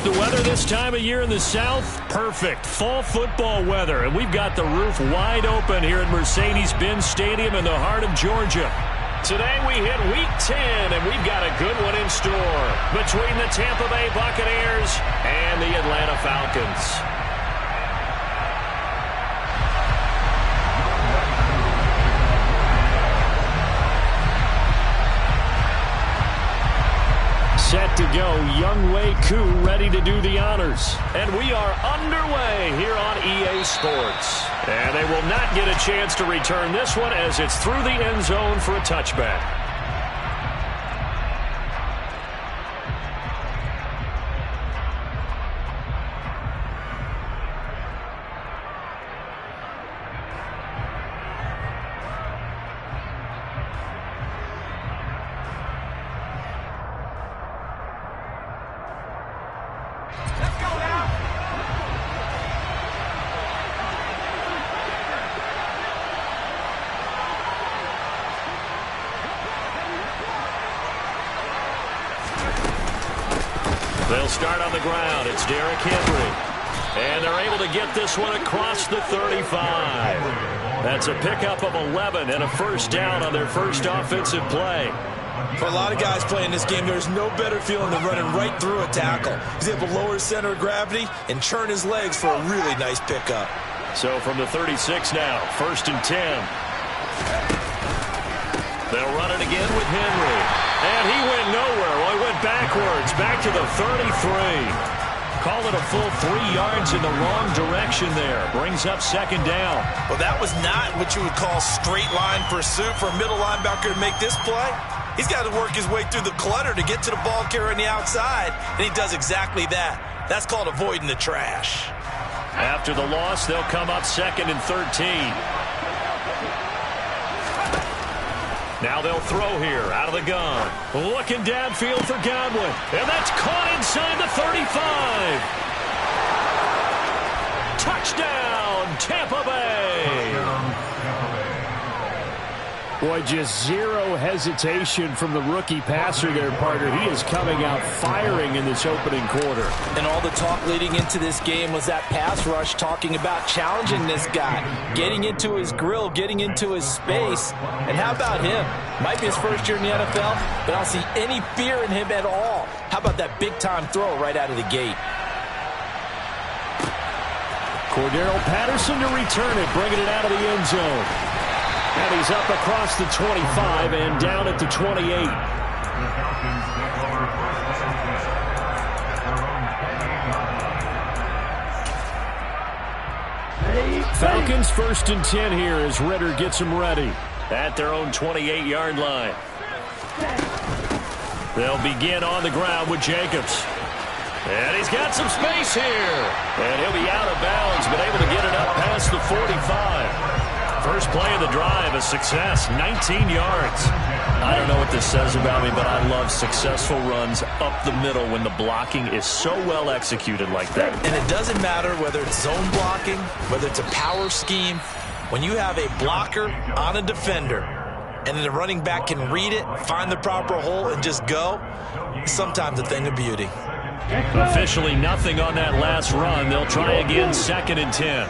The weather this time of year in the South, perfect. Fall football weather, and we've got the roof wide open here at Mercedes-Benz Stadium in the heart of Georgia. Today we hit Week 10, and we've got a good one in store between the Tampa Bay Buccaneers and the Atlanta Falcons. Set to go, Young Wei Koo ready to do the honors. And we are underway here on EA Sports. And they will not get a chance to return this one as it's through the end zone for a touchback. They'll start on the ground. It's Derrick Henry. And they're able to get this one across the 35. That's a pickup of 11 and a first down on their first offensive play. For a lot of guys playing this game, there's no better feeling than running right through a tackle. He's able to lower his center of gravity and churn his legs for a really nice pickup. So from the 36 now, 1st and 10. They'll run it again with Henry. And he went nowhere. Well, he went backwards, back to the 33. Call it a full 3 yards in the wrong direction there. Brings up 2nd down. Well, that was not what you would call straight line pursuit for a middle linebacker to make this play. He's got to work his way through the clutter to get to the ball carrier on the outside, and he does exactly that. That's called avoiding the trash. After the loss, they'll come up 2nd and 13. Now they'll throw here out of the gun. Looking downfield for Godwin. And that's caught inside the 35. Touchdown, Tampa Bay. Boy, just zero hesitation from the rookie passer there, partner. He is coming out firing in this opening quarter. And all the talk leading into this game was that pass rush talking about challenging this guy, getting into his grill, getting into his space. And how about him? Might be his first year in the NFL, but I don't see any fear in him at all. How about that big-time throw right out of the gate? Cordero Patterson to return it, bringing it out of the end zone. And he's up across the 25 and down at the 28. Falcons 1st and 10 here as Ritter gets them ready at their own 28-yard line. They'll begin on the ground with Jacobs. And he's got some space here. And he'll be out of bounds, but able to get it up past the 45. First play of the drive, a success, 19 yards. I don't know what this says about me, but I love successful runs up the middle when the blocking is so well executed like that. And it doesn't matter whether it's zone blocking, whether it's a power scheme. When you have a blocker on a defender and then the running back can read it, find the proper hole, and just go, sometimes a thing of beauty. Officially nothing on that last run. They'll try again, 2nd and 10.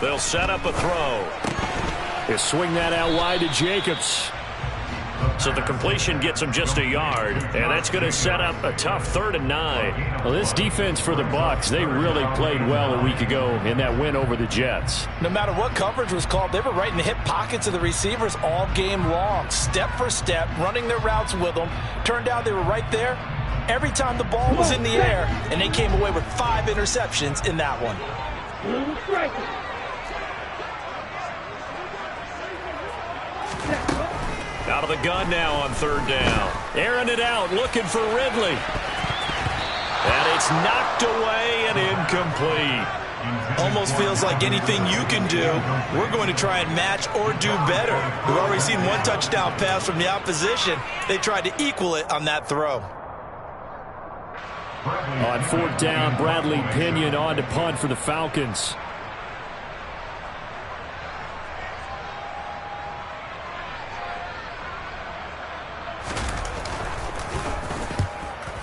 They'll set up a throw. They swing that out wide to Jacobs. So the completion gets him just a yard, and that's going to set up a tough 3rd and 9. Well, this defense for the Bucs, they really played well a week ago in that win over the Jets. No matter what coverage was called, they were right in the hip pockets of the receivers all game long, step for step, running their routes with them. Turned out they were right there every time the ball was in the air, and they came away with 5 interceptions in that one. Out of the gun now on 3rd down. Airing it out, looking for Ridley. And it's knocked away and incomplete. Almost feels like anything you can do, we're going to try and match or do better. We've already seen one touchdown pass from the opposition. They tried to equal it on that throw. On 4th down, Bradley Pinion on to punt for the Falcons.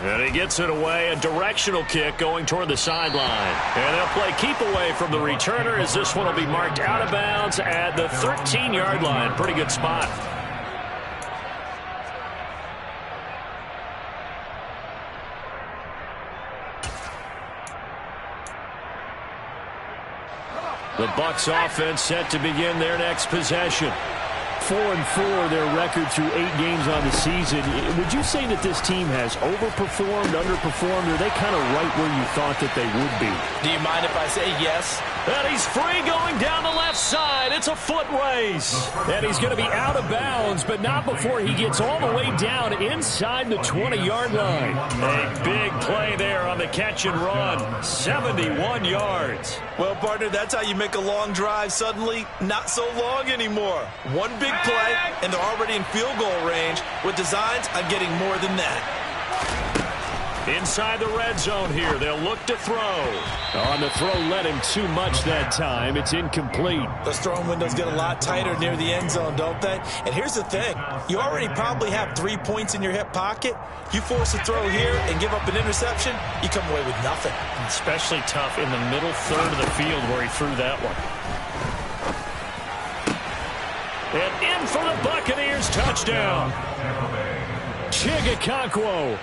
And he gets it away, a directional kick going toward the sideline. And they'll play keep away from the returner as this one will be marked out of bounds at the 13-yard line. Pretty good spot. The Bucs offense set to begin their next possession. 4-4 their record through 8 games on the season. Would you say that this team has overperformed, underperformed, or are they kind of right where you thought that they would be? Do you mind if I say yes? And he's free going down the left side. It's a foot race. And he's going to be out of bounds, but not before he gets all the way down inside the 20-yard line. A big play there on the catch and run. 71 yards. Well, partner, that's how you make a long drive suddenly not so long anymore. One big play, and they're already in field goal range with designs on getting more than that. Inside the red zone here, they'll look to throw. On the throw, led him too much that time. It's incomplete. Those throwing windows get a lot tighter near the end zone, don't they? And here's the thing. You already probably have 3 points in your hip pocket. You force a throw here and give up an interception, you come away with nothing. Especially tough in the middle third of the field where he threw that one. And in for the Buccaneers, touchdown. Chigakonkwo.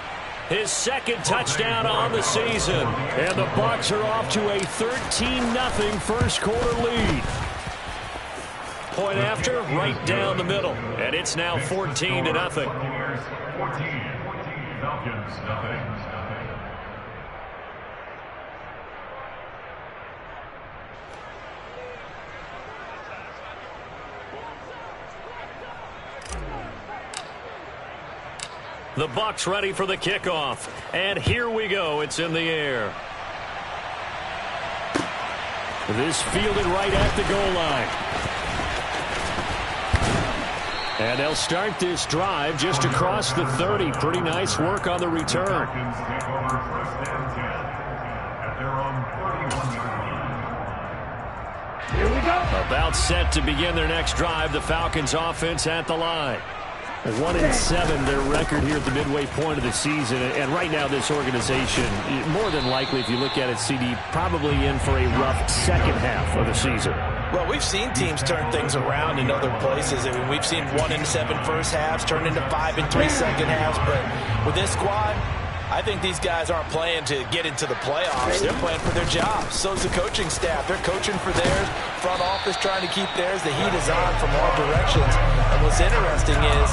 His second touchdown on the season. And the Bucs are off to a 13-0 first quarter lead. Point after, right down the middle. And it's now 14-0. Falcons, nothing. The Bucs ready for the kickoff. And here we go. It's in the air. This fielded right at the goal line. And they'll start this drive just across the 30. Pretty nice work on the return. Here we go. About set to begin their next drive. The Falcons offense at the line. 1-7 their record here at the midway point of the season. And right now this organization, more than likely if you look at it, CD, probably in for a rough second half of the season. Well, we've seen teams turn things around in other places. I mean, we've seen 1-7 first halves turn into 5-3 second halves. But with this squad, I think these guys aren't playing to get into the playoffs. They're playing for their jobs. So's the coaching staff. They're coaching for theirs. Front office trying to keep theirs. The heat is on from all directions. And what's interesting is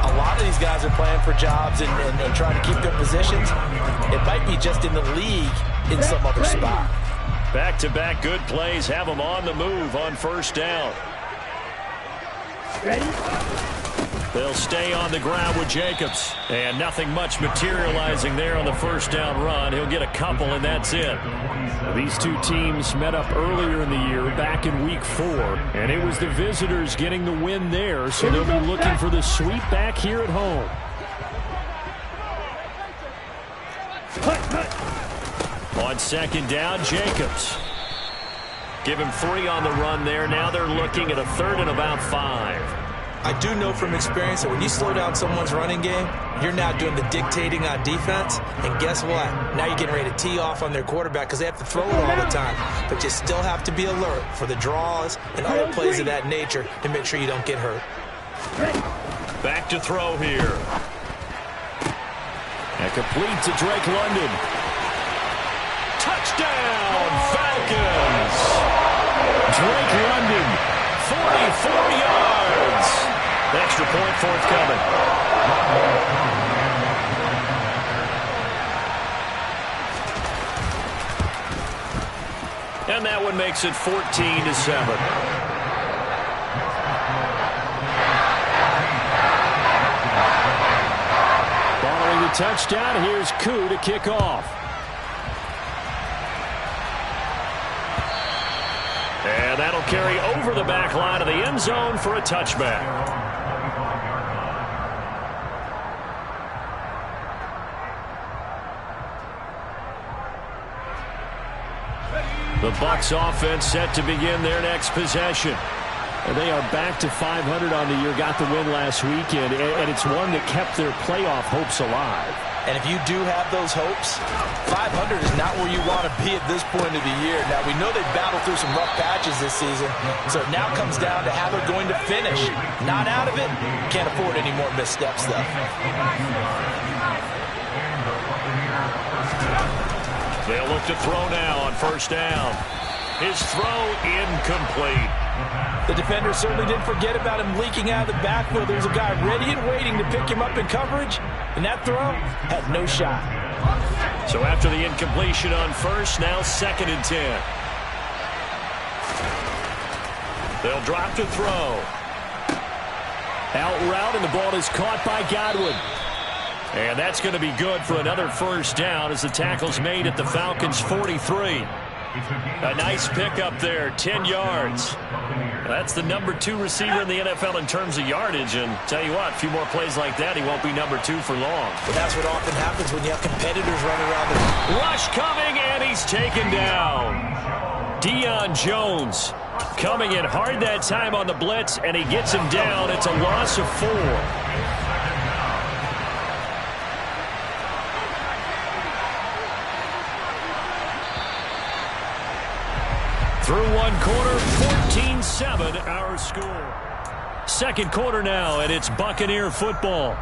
a lot of these guys are playing for jobs and trying to keep their positions. It might be just in the league in some other spot. Back-to-back good plays have them on the move on first down. Ready? They'll stay on the ground with Jacobs. And nothing much materializing there on the first down run. He'll get a couple, and that's it. These two teams met up earlier in the year, back in Week 4. And it was the visitors getting the win there, so they'll be looking for the sweep back here at home. On second down, Jacobs. Give him 3 on the run there. Now they're looking at a third and about 5. I do know from experience that when you slow down someone's running game, you're now doing the dictating on defense. And guess what? Now you're getting ready to tee off on their quarterback because they have to throw it all the time. But you still have to be alert for the draws and other plays of that nature to make sure you don't get hurt. Back to throw here. And complete to Drake London. Touchdown, Falcons! Drake London. 44 yards. Extra point forthcoming. And that one makes it 14-7. Following the touchdown, here's Koo to kick off. And that'll carry over the back line of the end zone for a touchback. The Bucs offense set to begin their next possession. And they are back to 500 on the year, got the win last weekend, and it's one that kept their playoff hopes alive. And if you do have those hopes, 500 is not where you want to be at this point of the year. Now, we know they've battled through some rough patches this season, so it now comes down to how they're going to finish. Not out of it. Can't afford any more missteps, though. They'll look to throw now on first down. His throw incomplete. The defender certainly didn't forget about him leaking out of the backfield. There's a guy ready and waiting to pick him up in coverage, and that throw had no shot. So after the incompletion on first, now 2nd and 10. They'll drop to throw. Out route, and the ball is caught by Godwin. And that's going to be good for another first down as the tackle's made at the Falcons' 43. A nice pickup there, 10 yards. That's the number 2 receiver in the NFL in terms of yardage. And tell you what, a few more plays like that, he won't be number 2 for long. But that's what often happens when you have competitors running around the... Rush coming, and he's taken down. Deion Jones coming in hard that time on the blitz, and he gets him down. It's a loss of 4. Through one quarter, 14-7 our score. Second quarter now, and it's Buccaneer football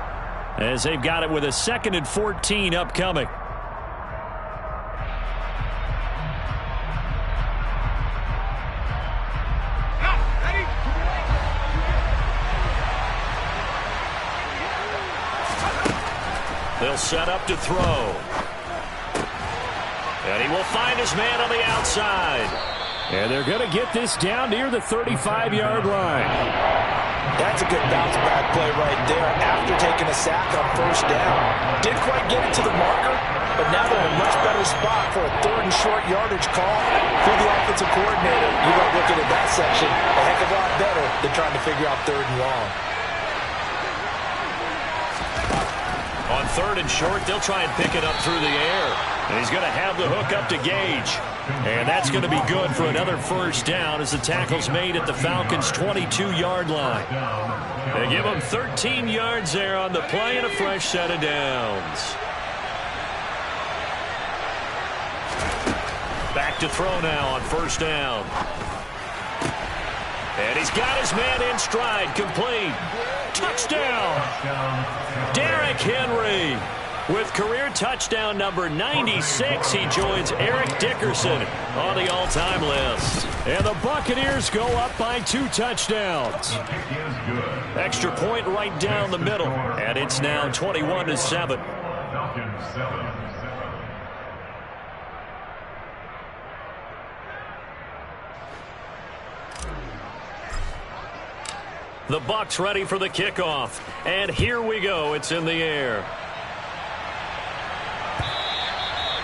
as they've got it with a 2nd and 14 upcoming. They'll set up to throw. And he will find his man on the outside. And they're going to get this down near the 35-yard line. That's a good bounce-back play right there after taking a sack on first down. Didn't quite get it to the marker, but now they're in a much better spot for a 3rd and short yardage call through the offensive coordinator. You got looking at that section a heck of a lot better than trying to figure out 3rd and long. On 3rd and short, they'll try and pick it up through the air. And he's going to have the hook up to Gage. And that's going to be good for another first down as the tackle's made at the Falcons' 22-yard line. They give him 13 yards there on the play and a fresh set of downs. Back to throw now on first down. And he's got his man in stride, complete. Touchdown! Derrick Henry with career touchdown number 96. He joins Eric Dickerson on the all-time list. And the Buccaneers go up by 2 touchdowns. Extra point right down the middle. And it's now 21-7. The Bucs ready for the kickoff. And here we go. It's in the air.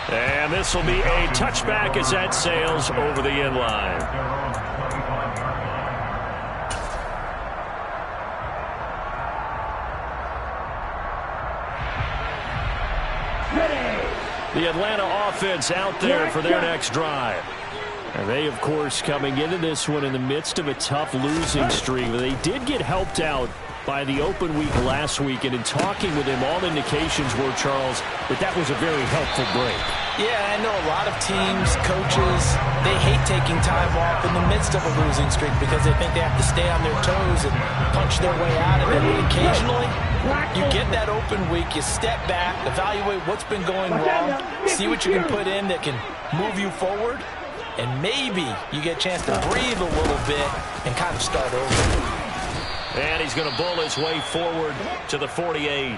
And this will be a touchback as that sails over the end line. The Atlanta offense out there for their next drive. And they, of course, coming into this one in the midst of a tough losing streak. They did get helped out by the open week last week, and in talking with him, all indications were, Charles, that was a very helpful break. Yeah, I know a lot of teams, coaches, they hate taking time off in the midst of a losing streak because they think they have to stay on their toes and punch their way out of it. But occasionally, you get that open week, you step back, evaluate what's been going wrong, see what you can put in that can move you forward, and maybe you get a chance to breathe a little bit and kind of start over. And he's going to bull his way forward to the 48.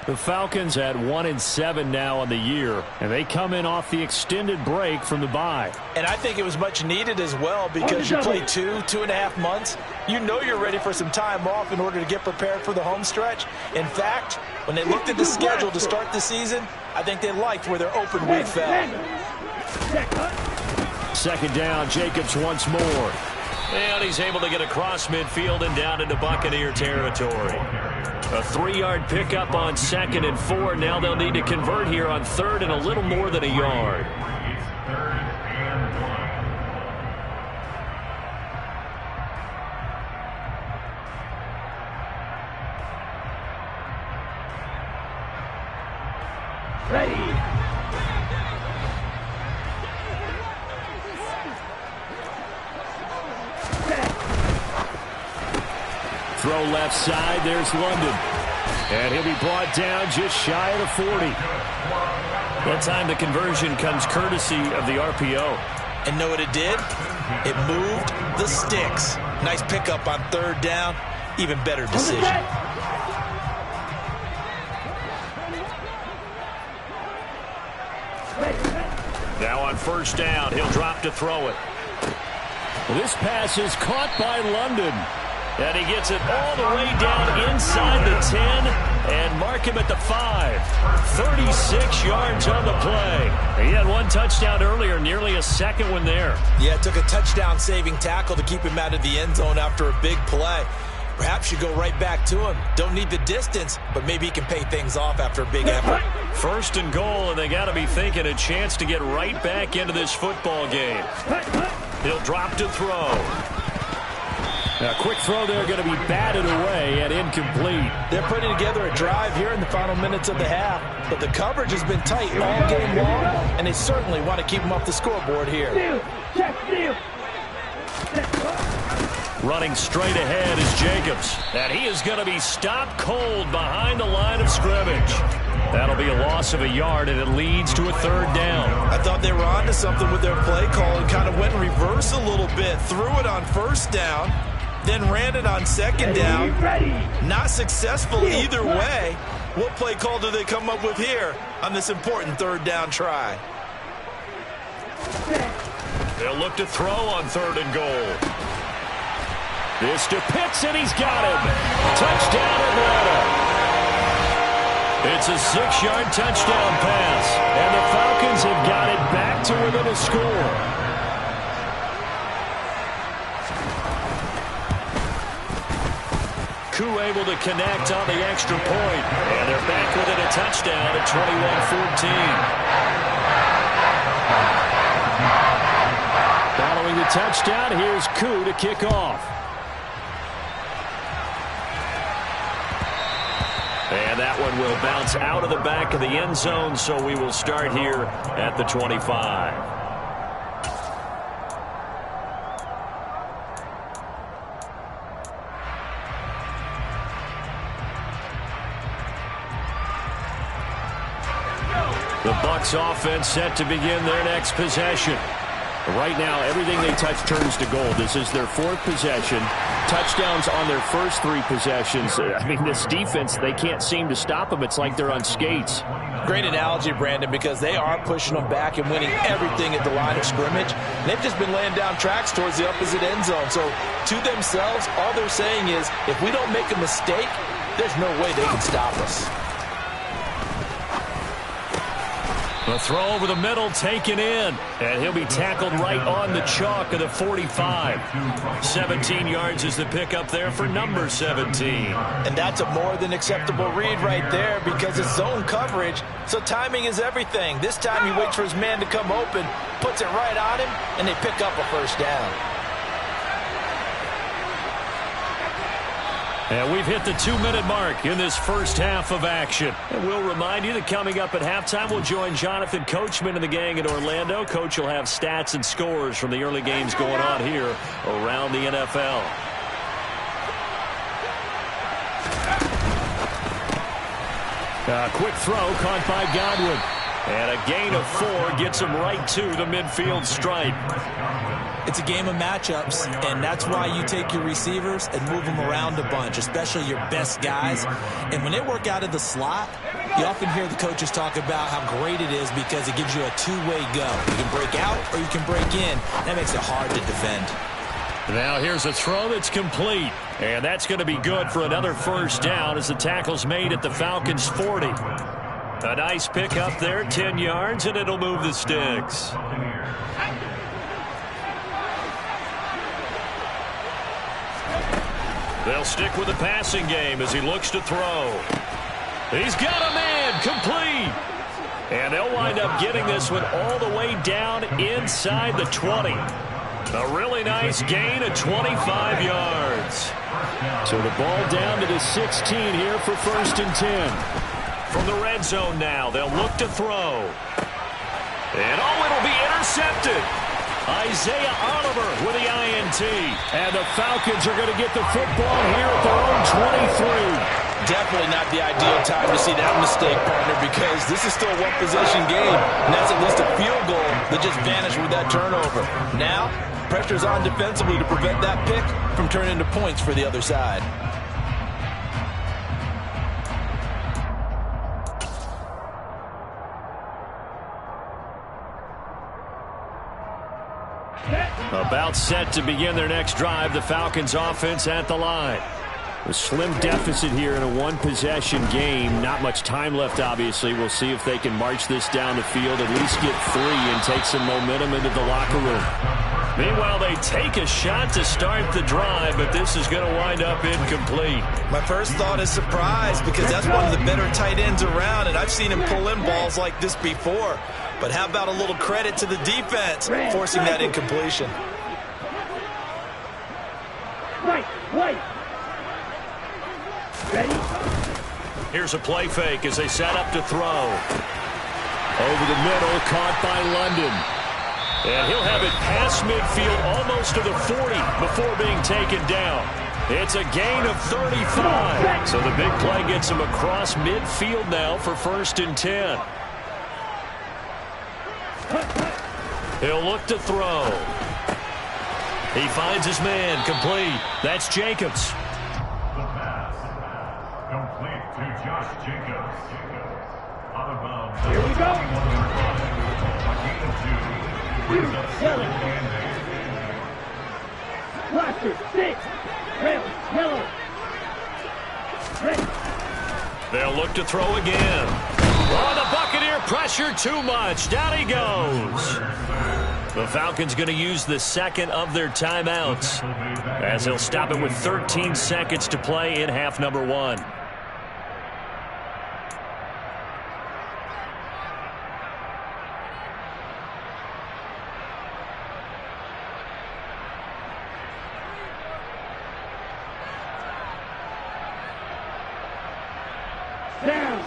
The Falcons at 1-7 now on the year, and they come in off the extended break from the bye. And I think it was much needed as well because you play 2.5 months. You know you're ready for some time off in order to get prepared for the home stretch. In fact, when they looked at the schedule to start the season, I think they liked where their open week fell. Second down, Jacobs once more. And he's able to get across midfield and down into Buccaneer territory. A 3-yard pickup on 2nd and 4. Now they'll need to convert here on 3rd and a little more than a yard. Throw left side. There's London. And he'll be brought down just shy of the 40. That time the conversion comes courtesy of the RPO. And know what it did? It moved the sticks. Nice pickup on third down. Even better decision. Now on first down, he'll drop to throw it. This pass is caught by London. And he gets it all the way down inside the 10 and mark him at the 5. 36 yards on the play. He had one touchdown earlier, nearly a second one there. Yeah, it took a touchdown-saving tackle to keep him out of the end zone after a big play. Perhaps you go right back to him. Don't need the distance, but maybe he can pay things off after a big effort. First and goal, and they got to be thinking a chance to get right back into this football game. He'll drop to throw. A quick throw there, going to be batted away and incomplete. They're putting together a drive here in the final minutes of the half, but the coverage has been tight all game long, and they certainly want to keep them off the scoreboard here. Running straight ahead is Jacobs, and he is going to be stopped cold behind the line of scrimmage. That'll be a loss of a yard, and it leads to a third down. I thought they were onto something with their play call and kind of went in reverse a little bit, threw it on first down, then ran it on second down. Not successful either way. What play call do they come up with here on this important third down try? They'll look to throw on third and goal. This to Pitts, and he's got him. Touchdown Atlanta. It's a 6-yard touchdown pass, and the Falcons have got it back to within a score. Koo able to connect on the extra point, and they're back within a touchdown at 21-14. Following the touchdown, here's Koo to kick off. And that one will bounce out of the back of the end zone, so we will start here at the 25. The Bucs offense set to begin their next possession. Right now, everything they touch turns to gold. This is their fourth possession. Touchdowns on their first three possessions. I mean, this defense, they can't seem to stop them. It's like they're on skates. Great analogy, Brandon, because they are pushing them back and winning everything at the line of scrimmage. And they've just been laying down tracks towards the opposite end zone. So to themselves, all they're saying is, if we don't make a mistake, there's no way they can stop us. The throw over the middle taken in, and he'll be tackled right on the chalk of the 45. 17 yards is the pickup there for number 17. And that's a more than acceptable read right there because it's zone coverage, so timing is everything. This time he waits for his man to come open, puts it right on him, and they pick up a first down. And we've hit the 2-minute mark in this first half of action. And we'll remind you that coming up at halftime, we'll join Jonathan Coachman and the gang in Orlando. Coach will have stats and scores from the early games going on here around the NFL. A quick throw caught by Godwin. And a gain of 4 gets him right to the midfield stripe. It's a game of matchups, and that's why you take your receivers and move them around a bunch, especially your best guys. And when they work out of the slot, you often hear the coaches talk about how great it is because it gives you a two-way go. You can break out or you can break in. That makes it hard to defend. Now here's a throw that's complete. And that's going to be good for another first down as the tackle's made at the Falcons' 40. A nice pick up there, 10 yards, and it'll move the sticks. They'll stick with the passing game as he looks to throw. He's got a man, complete. And they'll wind up getting this one all the way down inside the 20. A really nice gain of 25 yards. So the ball down to the 16 here for 1st and 10. from the red zone now. They'll look to throw. And, it'll be intercepted. Isaiah Oliver with the INT. And the Falcons are going to get the football here at their own 23. Definitely not the ideal time to see that mistake, partner, because this is still a one-possession game, and that's at least a field goal that just vanished with that turnover. Now, pressure's on defensively to prevent that pick from turning into points for the other side. About set to begin their next drive, the Falcons offense at the line. A slim deficit here in a one-possession game. Not much time left, obviously. We'll see if they can march this down the field, at least get 3 and take some momentum into the locker room. Meanwhile, they take a shot to start the drive, but this is going to wind up incomplete. My first thought is surprise, because that's one of the better tight ends around, and I've seen him pull in balls like this before. But how about a little credit to the defense forcing that incompletion? Right. Ready? Here's a play fake as they set up to throw. Over the middle, caught by London. And he'll have it past midfield almost to the 40 before being taken down. It's a gain of 35. So the big play gets him across midfield now for 1st and 10. He'll look to throw. He finds his man, complete. That's Jacobs. The pass. Complete to Josh Jacobs. Out of bounds. Here we go. A gain of 2. Brings up 7 and 8. Blaster, 6. Red, yellow. Red. They'll look to throw again. Oh, the Buccaneer pressure too much. Down he goes. The Falcons going to use the second of their timeouts as they'll stop it with 13 seconds to play in half number 1.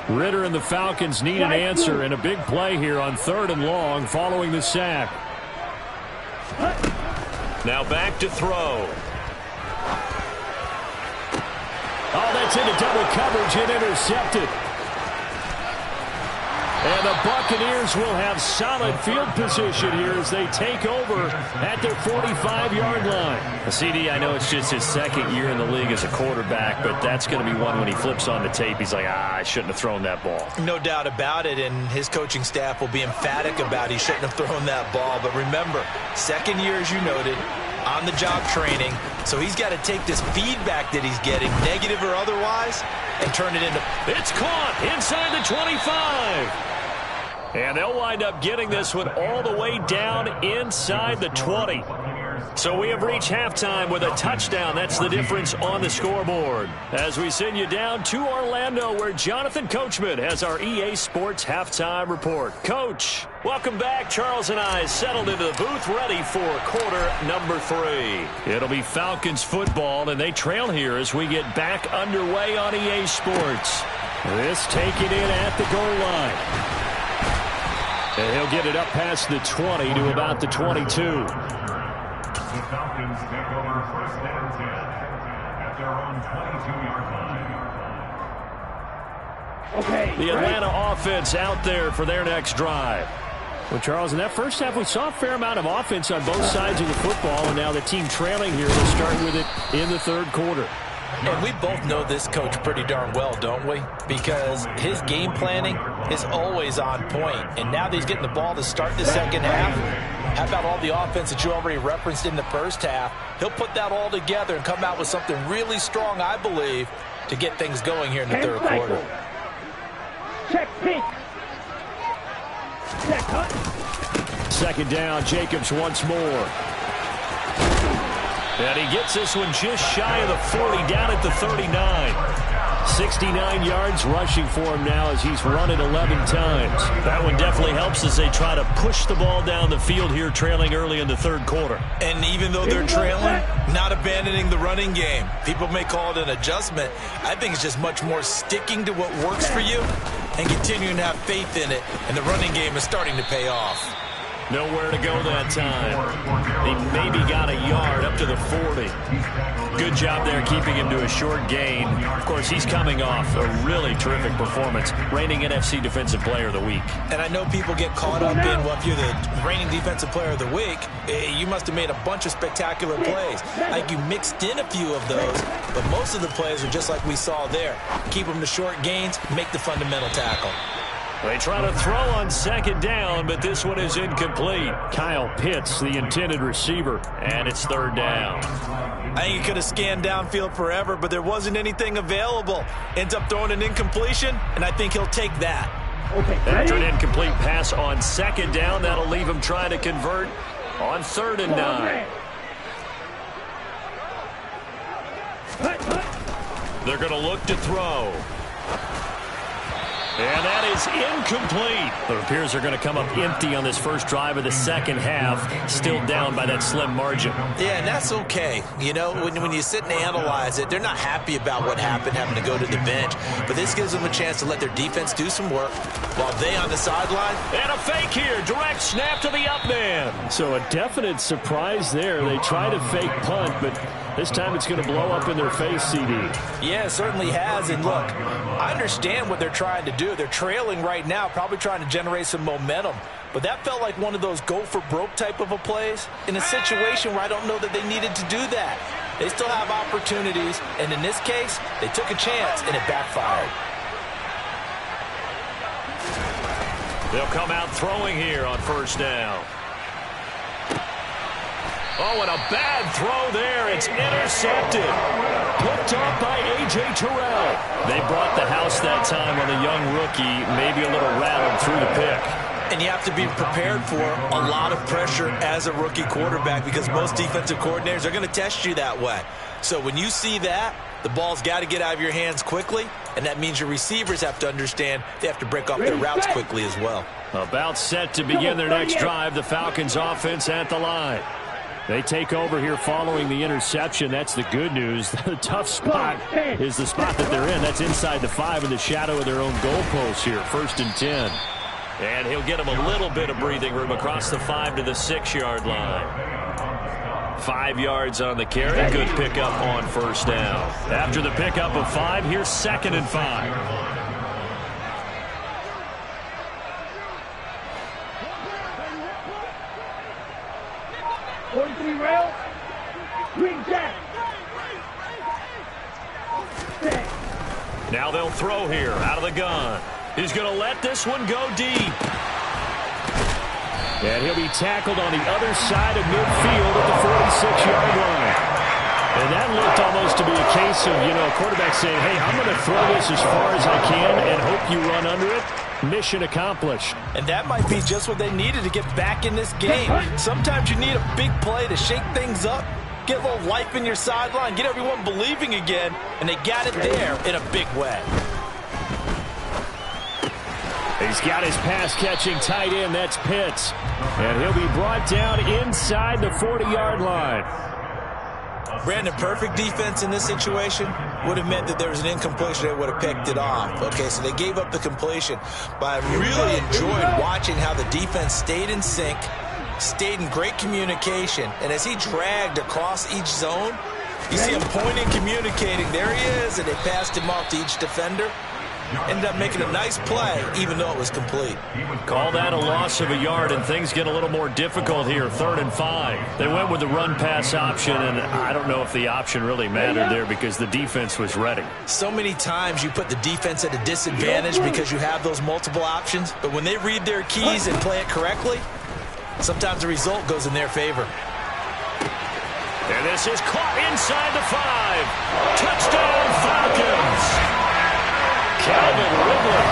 Ritter and the Falcons need an answer, and a big play here on 3rd and long following the sack. Now back to throw. Oh, that's into double coverage and intercepted. And the Buccaneers will have solid field position here as they take over at their 45-yard line. CD, I know it's just his 2nd year in the league as a quarterback, but that's going to be one when he flips on the tape. He's like, I shouldn't have thrown that ball. No doubt about it, and his coaching staff will be emphatic about he shouldn't have thrown that ball. But remember, 2nd year, as you noted, on-the-job training, so he's got to take this feedback that he's getting, negative or otherwise, and turn it into... It's caught inside the 25. And they'll wind up getting this one all the way down inside the 20. So we have reached halftime with a touchdown. That's the difference on the scoreboard. As we send you down to Orlando, where Jonathan Coachman has our EA Sports Halftime Report. Coach, welcome back. Charles and I settled into the booth, ready for quarter number 3. It'll be Falcons football, and they trail here as we get back underway on EA Sports. This taken in at the goal line. And he'll get it up past the 20 to about the 22. The Falcons take over 1st and 10 at their own 22-yard line. Okay. The Atlanta offense out there for their next drive. Well, Charles, in that first half, we saw a fair amount of offense on both sides of the football, and now the team trailing here will start with it in the 3rd quarter. And we both know this coach pretty darn well, don't we? Because his game planning is always on point. And now that he's getting the ball to start the 2nd half, how about all the offense that you already referenced in the 1st half? He'll put that all together and come out with something really strong, I believe, to get things going here in the 3rd quarter. Check pink. Check hut. 2nd down, Jacobs once more. And he gets this one just shy of the 40, down at the 39. 69 yards rushing for him now as he's run it 11 times. That one definitely helps as they try to push the ball down the field here, trailing early in the 3rd quarter. And even though they're trailing, not abandoning the running game. People may call it an adjustment. I think it's just much more sticking to what works for you and continuing to have faith in it, and the running game is starting to pay off. Nowhere to go that time. He maybe got a yard up to the 40. Good job there keeping him to a short gain. Of course, he's coming off a really terrific performance, reigning NFC Defensive Player of the Week. And I know people get caught up in, well, if you're the reigning Defensive Player of the Week, you must have made a bunch of spectacular plays. I think you mixed in a few of those, but most of the plays are just like we saw there. Keep them to short gains, make the fundamental tackle. They try to throw on second down, but this one is incomplete. Kyle Pitts, the intended receiver. And it's third down. I think he could have scanned downfield forever, but there wasn't anything available. Ends up throwing an incompletion, and I think he'll take that. After an incomplete pass on second down, that'll leave him trying to convert on 3rd and 9. They're going to look to throw. And that is incomplete. It appears they're going to come up empty on this first drive of the second half, still down by that slim margin. Yeah, and that's okay. You know, when you sit and analyze it, they're not happy about what happened, having to go to the bench. But this gives them a chance to let their defense do some work while they on the sideline. And a fake here. Direct snap to the up man. So a definite surprise there. They try to fake punt, but this time it's going to blow up in their face, CD. Yeah, it certainly has. And look, I understand what they're trying to do. They're trailing right now, probably trying to generate some momentum. But that felt like one of those go-for-broke type of a plays in a situation where I don't know that they needed to do that. They still have opportunities, and in this case, they took a chance, and it backfired. They'll come out throwing here on first down. Oh, and a bad throw there. It's intercepted. Picked off by A.J. Terrell. They brought the house that time on the young rookie, maybe a little rattled through the pick. And you have to be prepared for a lot of pressure as a rookie quarterback because most defensive coordinators are going to test you that way. So when you see that, the ball's got to get out of your hands quickly, and that means your receivers have to understand they have to break off their routes quickly as well. About set to begin their next drive, the Falcons offense at the line. They take over here following the interception. That's the good news. The tough spot is the spot that they're in. That's inside the 5 in the shadow of their own goalpost here. 1st and 10. And he'll get him a little bit of breathing room across the 5 to the 6-yard line. 5 yards on the carry. Good pickup on first down. After the pickup of 5, here's 2nd and 5. 43 rail. Green jack. Now they'll throw here out of the gun. He's going to let this one go deep. And he'll be tackled on the other side of midfield at the 46-yard line. And that looked almost to be a case of, a quarterback saying, hey, I'm going to throw this as far as I can and hope you run under it. Mission accomplished. And that might be just what they needed to get back in this game. Sometimes you need a big play to shake things up, get a little life in your sideline, get everyone believing again, and they got it there in a big way. He's got his pass-catching tight end. That's Pitts. And he'll be brought down inside the 40-yard line. Brandon, perfect defense in this situation would have meant that there was an incompletion. They would have picked it off. Okay, so they gave up the completion. But I really enjoyed watching how the defense stayed in sync, stayed in great communication. And as he dragged across each zone, you see him pointing, communicating. There he is, and they passed him off to each defender. Ended up making a nice play, even though it was complete. Call that a loss of a yard, and things get a little more difficult here. 3rd and 5. They went with the run-pass option, and I don't know if the option really mattered there because the defense was ready. So many times you put the defense at a disadvantage because you have those multiple options, but when they read their keys and play it correctly, sometimes the result goes in their favor. And this is caught inside the 5. Touchdown, Falcons! Calvin Ridley,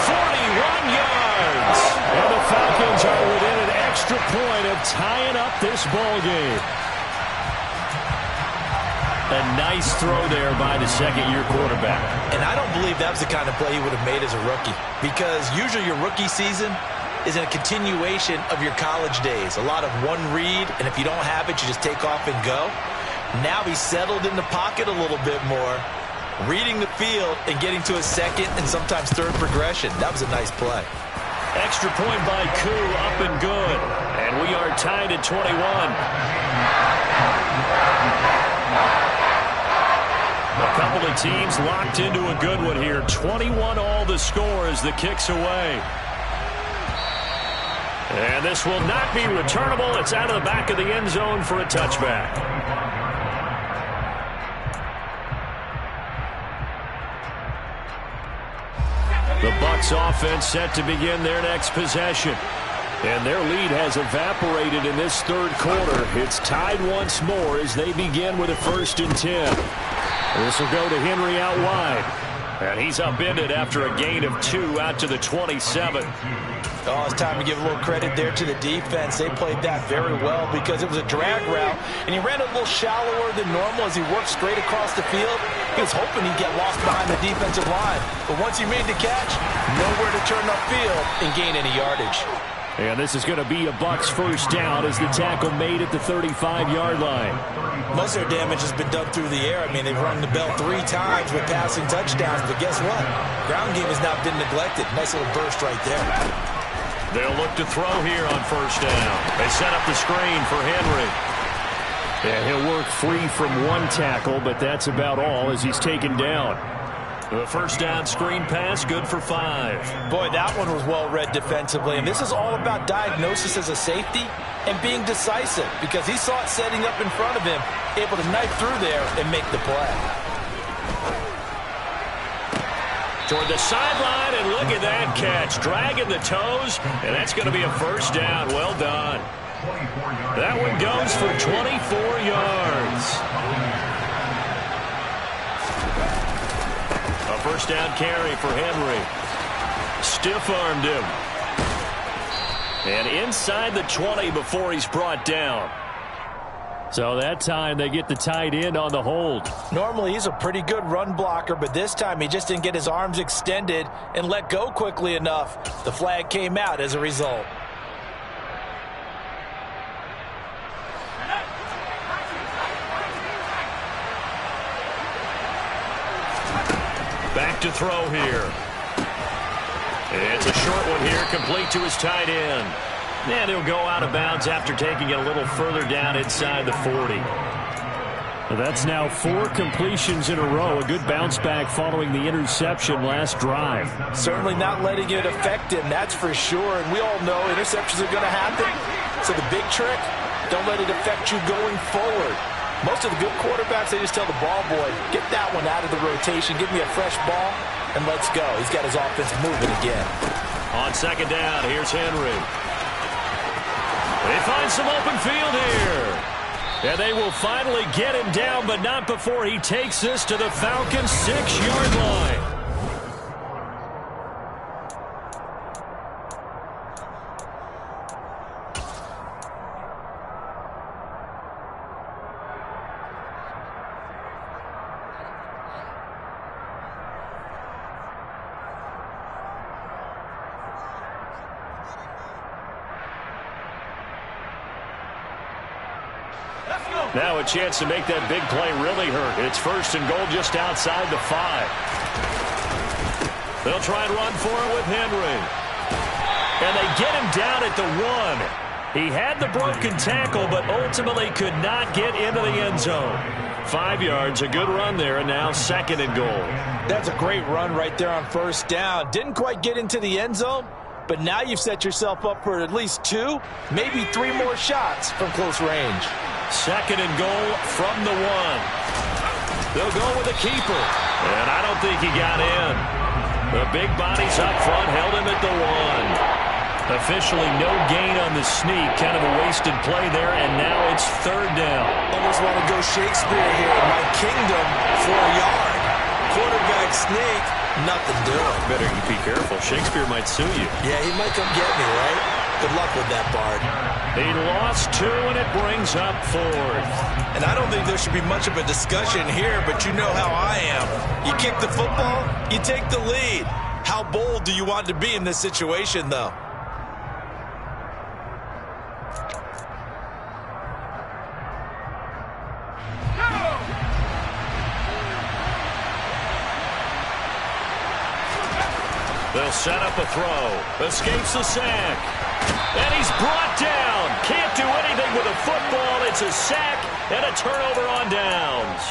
41 yards. And the Falcons are within an extra point of tying up this ball game. A nice throw there by the second-year quarterback. And I don't believe that was the kind of play he would have made as a rookie, because usually your rookie season is a continuation of your college days. A lot of one read, and if you don't have it, you just take off and go. Now he's settled in the pocket a little bit more. reading the field and getting to a second and sometimes third progression. That was a nice play. Extra point by Koo, up and good. And we are tied at 21. A couple of teams locked into a good one here. 21 all the score as the kick's away. And this will not be returnable. It's out of the back of the end zone for a touchback. The Bucs offense set to begin their next possession. And their lead has evaporated in this third quarter. It's tied once more as they begin with a 1st and 10. This will go to Henry out wide. And he's upended after a gain of 2 out to the 27. Oh, it's time to give a little credit there to the defense. They played that very well because it was a drag route, and he ran a little shallower than normal as he worked straight across the field. He was hoping he'd get lost behind the defensive line. But once he made the catch, nowhere to turn upfield and gain any yardage. And this is going to be a Bucs 1st down as the tackle made at the 35-yard line. Most of their damage has been done through the air. I mean, they've rung the bell 3 times with passing touchdowns, but guess what? Ground game has not been neglected. Nice little burst right there. They'll look to throw here on 1st down. They set up the screen for Henry. And he'll work free from one tackle, but that's about all as he's taken down. The 1st down screen pass, good for 5. Boy, that one was well read defensively. And this is all about diagnosis as a safety and being decisive because he saw it setting up in front of him, able to knife through there and make the play. Toward the sideline, and look at that catch. Dragging the toes, and that's going to be a 1st down. Well done. That one goes for 24 yards. A 1st down carry for Henry. Stiff-armed him. And inside the 20 before he's brought down. So that time they get the tight end on the hold. Normally he's a pretty good run blocker, but this time he just didn't get his arms extended and let go quickly enough. The flag came out as a result. Back to throw here. It's a short one here, complete to his tight end. And he'll go out of bounds after taking it a little further down inside the 40. That's now 4 completions in a row. A good bounce back following the interception last drive. Certainly not letting it affect him, that's for sure. And we all know interceptions are going to happen. So the big trick, don't let it affect you going forward. Most of the good quarterbacks, they just tell the ball boy, get that one out of the rotation, give me a fresh ball, and let's go. He's got his offense moving again. On 2nd down, here's Henry. They find some open field here. And they will finally get him down, but not before he takes this to the Falcons' 6-yard line. Now a chance to make that big play really hurt. It's 1st and goal just outside the 5. They'll try and run for it with Henry. And they get him down at the 1. He had the broken tackle, but ultimately could not get into the end zone. 5 yards, a good run there, and now 2nd and goal. That's a great run right there on 1st down. Didn't quite get into the end zone, but now you've set yourself up for at least 2, maybe 3 more shots from close range. 2nd and goal from the 1. They'll go with a keeper. And I don't think he got in. The big bodies up front held him at the 1. Officially no gain on the sneak. Kind of a wasted play there, and now it's 3rd down. Almost want to go Shakespeare here. My kingdom for a yard. Quarterback sneak, nothing doing. Better you be careful. Shakespeare might sue you. Yeah, he might come get me, right? Good luck with that, Bard. He lost 2, and it brings up 4th. And I don't think there should be much of a discussion here, but you know how I am. You kick the football, you take the lead. How bold do you want to be in this situation, though? They'll set up a throw. Escapes the sack. And he's brought down. Can't do anything with a football. It's a sack and a turnover on downs.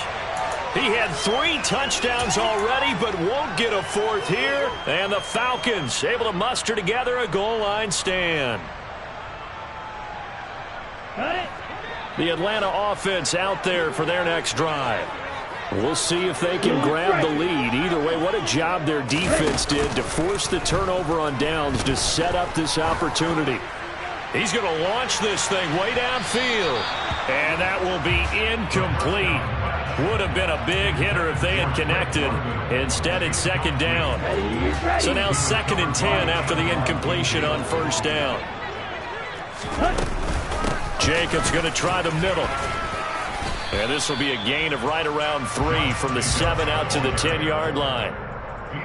He had 3 touchdowns already, but won't get a 4th here. And the Falcons able to muster together a goal line stand. The Atlanta offense out there for their next drive. We'll see if they can grab the lead. Either way, what a job their defense did to force the turnover on downs to set up this opportunity. He's going to launch this thing way downfield. And that will be incomplete. Would have been a big hitter if they had connected. Instead, it's 2nd down. So now 2nd and 10 after the incompletion on 1st down. Jacobs going to try the middle. And this will be a gain of right around 3 from the 7 out to the 10-yard line.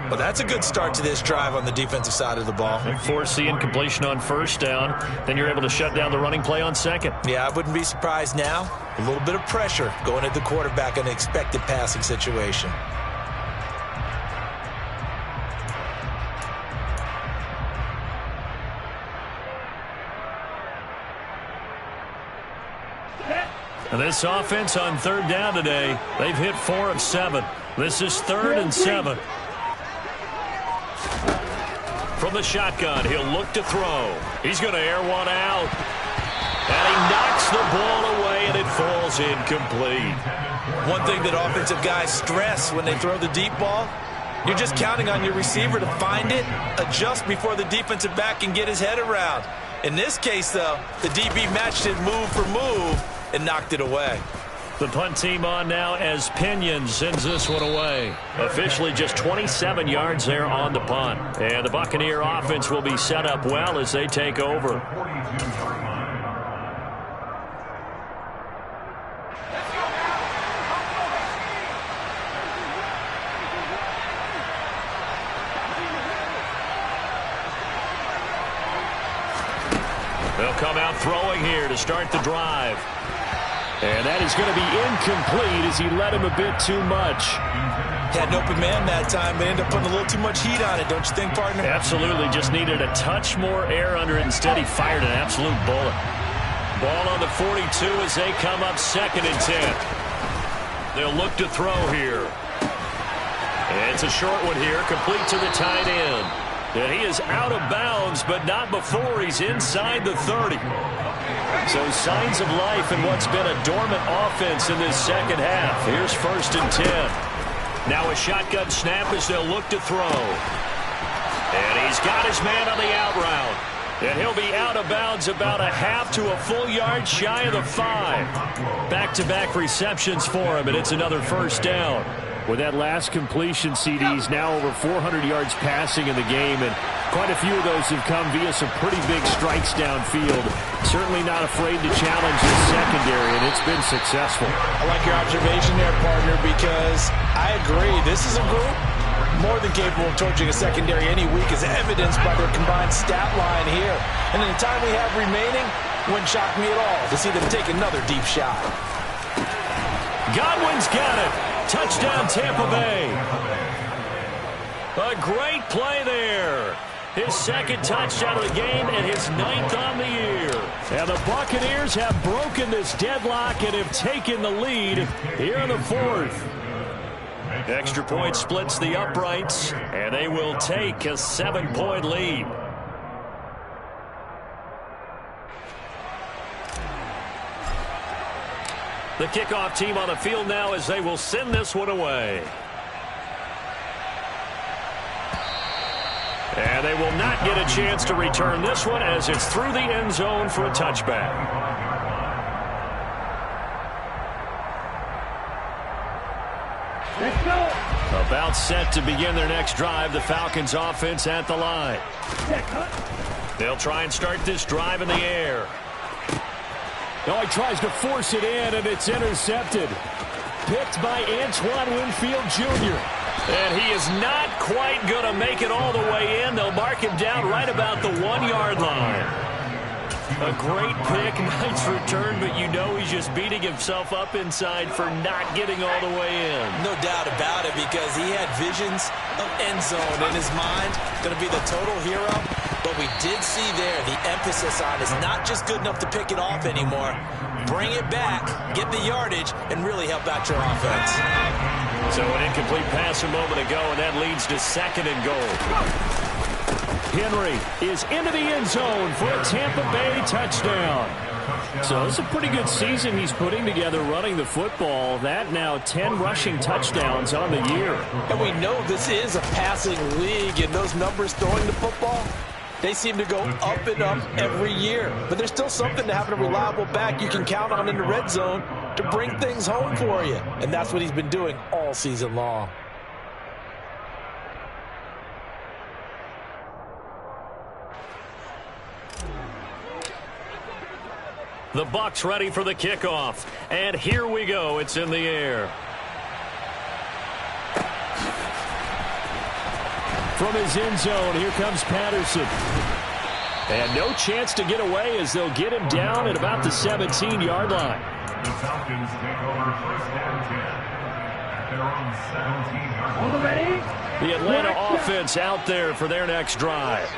Well, that's a good start to this drive on the defensive side of the ball. And force the incompletion on 1st down. Then you're able to shut down the running play on 2nd. Yeah, I wouldn't be surprised now. A little bit of pressure going at the quarterback in an expected passing situation. And this offense on 3rd down today, they've hit 4 of 7. This is 3rd and 7. From the shotgun, he'll look to throw. He's going to air one out. And he knocks the ball away, and it falls incomplete. One thing that offensive guys stress when they throw the deep ball, you're just counting on your receiver to find it, adjust before the defensive back can get his head around. In this case, though, the DB matched it move for move and knocked it away. The punt team on now as Pinion sends this one away. Officially just 27 yards there on the punt. And the Buccaneer offense will be set up well as they take over. They'll come out throwing here to start the drive. And that is going to be incomplete as he led him a bit too much. Had an open man that time, but ended up putting a little too much heat on it, don't you think, partner? Absolutely. Just needed a touch more air under it. Instead, he fired an absolute bullet. Ball on the 42 as they come up 2nd and 10. They'll look to throw here. And it's a short one here, complete to the tight end. And he is out of bounds, but not before he's inside the 30. So signs of life in what's been a dormant offense in this 2nd half. Here's 1st and 10. Now a shotgun snap as they'll look to throw. And he's got his man on the out route. And he'll be out of bounds about a half to a full yard shy of the 5. Back-to-back receptions for him, and it's another 1st down. With that last completion, CD's now over 400 yards passing in the game, and quite a few of those have come via some pretty big strikes downfield. Certainly not afraid to challenge the secondary, and it's been successful. I like your observation there, partner, because I agree. This is a group more than capable of torching a secondary any week, as evidenced by their combined stat line here. And in the time we have remaining, wouldn't shock me at all to see them take another deep shot. Godwin's got it. Touchdown, Tampa Bay. A great play there. His 2nd touchdown of the game and his 9th on the year. And the Buccaneers have broken this deadlock and have taken the lead here in the 4th. Extra point splits the uprights, and they will take a 7-point lead. The kickoff team on the field now as they will send this one away. And they will not get a chance to return this one as it's through the end zone for a touchback. Let's go. About set to begin their next drive, the Falcons offense at the line. They'll try and start this drive in the air. Now he tries to force it in, and it's intercepted. Picked by Antoine Winfield Jr. And he is not quite going to make it all the way in. They'll mark him down right about the 1-yard line. A great pick, nice return, but you know he's just beating himself up inside for not getting all the way in. No doubt about it, because he had visions of end zone in his mind. Going to be the total hero. But we did see there the emphasis on is not just good enough to pick it off anymore. Bring it back, get the yardage, and really help out your offense. So an incomplete pass a moment ago, and that leads to 2nd and goal. Henry is into the end zone for a Tampa Bay touchdown. So it's a pretty good season he's putting together running the football. That now 10 rushing touchdowns on the year. And we know this is a passing league, and those numbers throwing the football, they seem to go up and up every year. But there's still something to having a reliable back you can count on in the red zone to bring things home for you. And that's what he's been doing all season long. The Bucs ready for the kickoff. And here we go. It's in the air. From his end zone, here comes Patterson. And no chance to get away as they'll get him down at about the 17-yard line. The Falcons take over 1st and 10 at their own 17-yard line. The Atlanta offense out there for their next drive.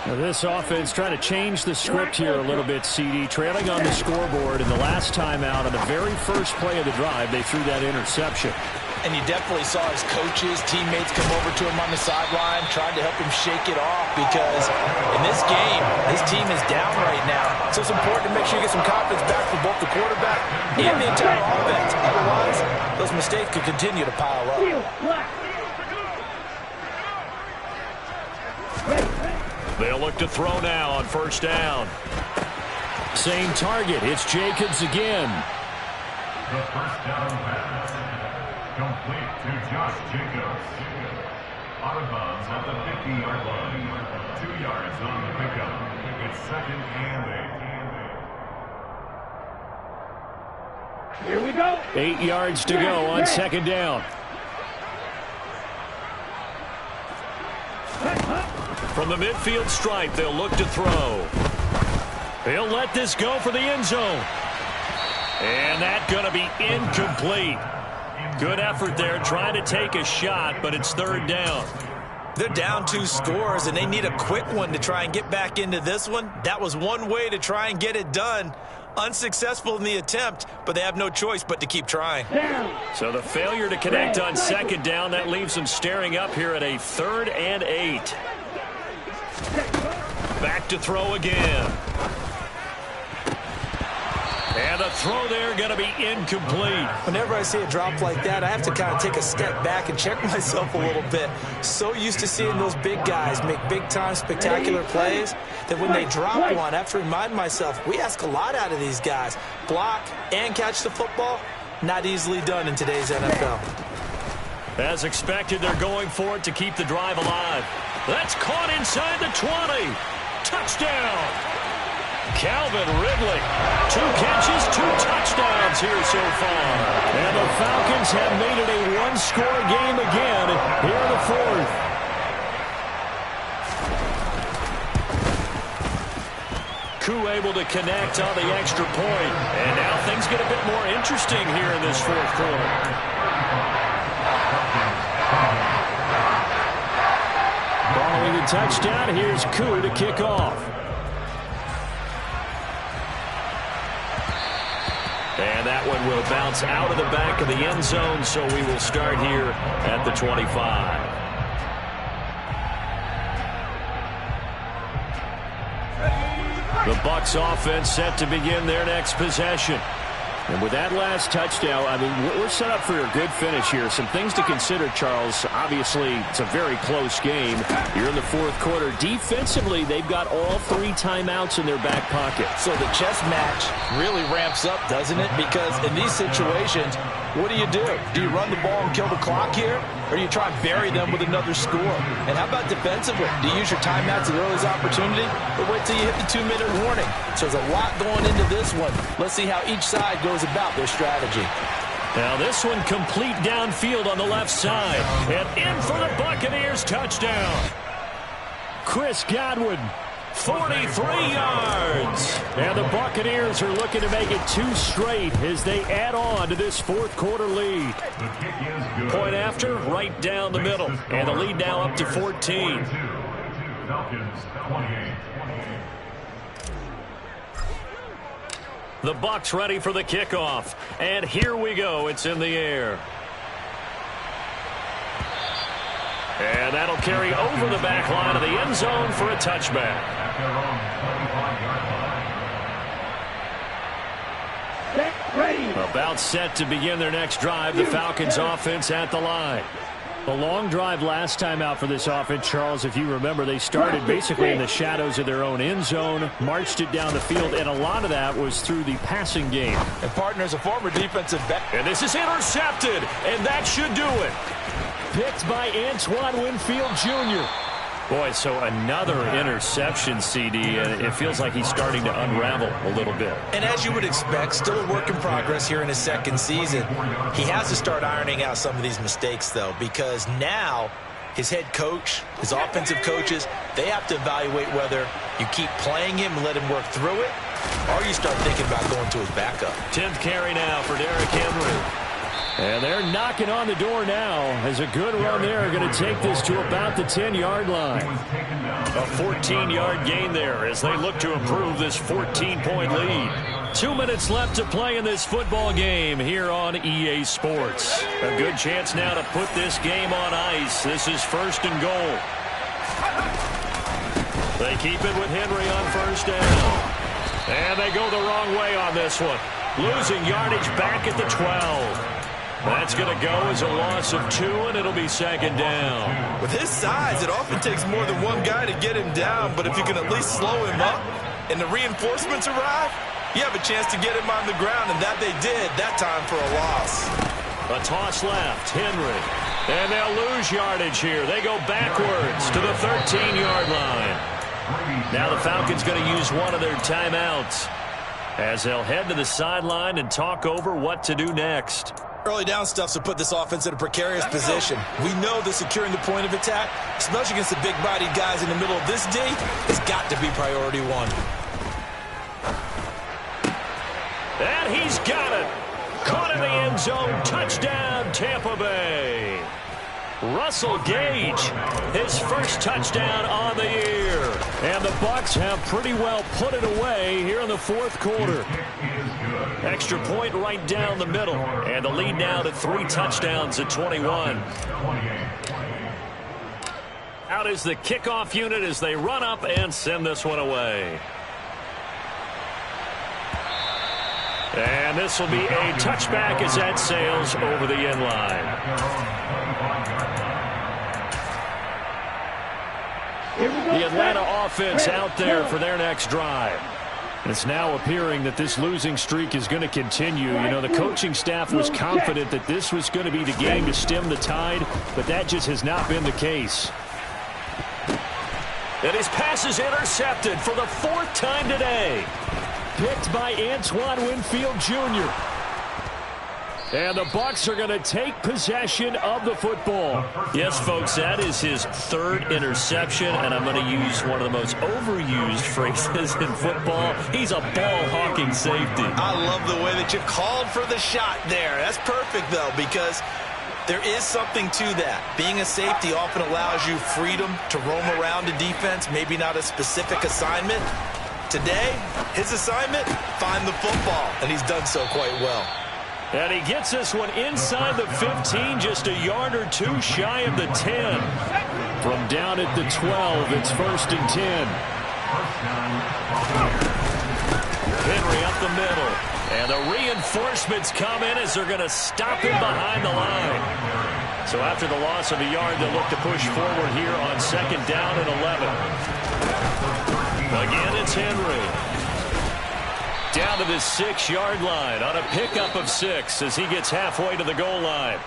Now this offense trying to change the script here a little bit, CD. Trailing on the scoreboard, and the last time out on the very first play of the drive, they threw that interception. And you definitely saw his coaches, teammates come over to him on the sideline, trying to help him shake it off, because in this game, his team is down right now. So it's important to make sure you get some confidence back from both the quarterback and the entire offense. Otherwise, those mistakes could continue to pile up. They'll look to throw now on 1st down. Same target. It's Jacobs again. The 1st down pass. Complete to Josh Jacobs. Out of bounds at the 50-yard line. 2 yards on the pickup. It's 2nd and 8. Here we go. 8 yards to go on 2nd down. From the midfield stripe, they'll look to throw. He'll let this go for the end zone. And that's going to be incomplete. Good effort there, trying to take a shot, but it's 3rd down. They're down 2 scores, and they need a quick one to try and get back into this one. That was one way to try and get it done. Unsuccessful in the attempt, but they have no choice but to keep trying. So the failure to connect on 2nd down, that leaves them staring up here at a 3rd and 8. Back to throw again. And the throw there going to be incomplete. Whenever I see a drop like that, I have to kind of take a step back and check myself a little bit. So used to seeing those big guys make big-time spectacular plays that when they drop one, I have to remind myself, we ask a lot out of these guys. Block and catch the football, not easily done in today's NFL. As expected, they're going for it to keep the drive alive. That's caught inside the 20. Touchdown. Calvin Ridley. 2 catches, 2 touchdowns here so far. And the Falcons have made it a one-score game again here in the 4th. Koo able to connect on the extra point. And now things get a bit more interesting here in this 4th quarter. Following the touchdown, here's Koo to kick off. And that one will bounce out of the back of the end zone, so we will start here at the 25. The Bucs offense set to begin their next possession. And with that last touchdown, I mean, we're set up for a good finish here. Some things to consider, Charles. Obviously, it's a very close game. You're in the 4th quarter. Defensively, they've got all 3 timeouts in their back pocket. So the chess match really ramps up, doesn't it? Because in these situations, what do? Do you run the ball and kill the clock here? Or do you try and bury them with another score? And how about defensively? Do you use your timeouts at the earliest opportunity? Or wait till you hit the 2-minute warning? So there's a lot going into this one. Let's see how each side goes about their strategy. Now this one complete downfield on the left side. And in for the Buccaneers touchdown. Chris Godwin 43 yards. And the Buccaneers are looking to make it 2 straight as they add on to this fourth quarter lead. Point after, right down the middle. And the lead now up to 14. Falcons 28. The Bucs ready for the kickoff. And here we go. It's in the air. And that'll carry over the back line of the end zone for a touchback. At their own 25-yard line. Set, ready. About set to begin their next drive. The Falcons offense at the line. The long drive last time out for this offense, Charles, if you remember, they started basically in the shadows of their own end zone, marched it down the field, and a lot of that was through the passing game. And partners, a former defensive back. And this is intercepted, and that should do it. Picked by Antoine Winfield Jr. Boy, so another interception, CD, and it feels like he's starting to unravel a little bit. And as you would expect, still a work in progress here in his second season. He has to start ironing out some of these mistakes, though, because now his head coach, his offensive coaches, they have to evaluate whether you keep playing him and let him work through it, or you start thinking about going to his backup. 10th carry now for Derrick Henry. And they're knocking on the door now as a good run there. Going to take this to about the 10-yard line. A 14-yard gain there as they look to improve this 14-point lead. 2 minutes left to play in this football game here on EA Sports. A good chance now to put this game on ice. This is 1st and goal. They keep it with Henry on 1st down. And they go the wrong way on this one. Losing yardage back at the 12. That's going to go as a loss of 2, and it'll be 2nd down. With his size, it often takes more than one guy to get him down, but if you can at least slow him up and the reinforcements arrive, you have a chance to get him on the ground, and that they did that time for a loss. A toss left, Henry. And they'll lose yardage here. They go backwards to the 13-yard line. Now the Falcons going to use one of their timeouts as they'll head to the sideline and talk over what to do next. Early down stuff's to put this offense in a precarious position. We know that securing the point of attack, especially against the big-bodied guys in the middle of this D, has got to be priority 1. And he's got it. Caught in the end zone. Touchdown, Tampa Bay. Russell Gage, his first touchdown on the year. And the Bucs have pretty well put it away here in the fourth quarter. Extra point right down the middle. And the lead now to 3 touchdowns at 21. Out is the kickoff unit as they run up and send this one away. And this will be a touchback as that sails over the end line. The Atlanta offense out there for their next drive. And it's now appearing that this losing streak is going to continue. You know, the coaching staff was confident that this was going to be the game to stem the tide, but that just has not been the case. And his pass is intercepted for the 4th time today. Picked by Antoine Winfield Jr. And the Bucs are going to take possession of the football. Yes, folks, that is his 3rd interception, and I'm going to use one of the most overused phrases in football. He's a ball-hawking safety. I love the way that you called for the shot there. That's perfect, though, because there is something to that. Being a safety often allows you freedom to roam around a defense, maybe not a specific assignment. Today, his assignment, find the football, and he's done so quite well. And he gets this one inside the 15, just a yard or 2 shy of the 10. From down at the 12, it's 1st and 10. Henry up the middle. And the reinforcements come in as they're going to stop him behind the line. So after the loss of a yard, they'll look to push forward here on 2nd down and 11. Again, it's Henry. Down to the 6-yard line on a pickup of 6 as he gets halfway to the goal line.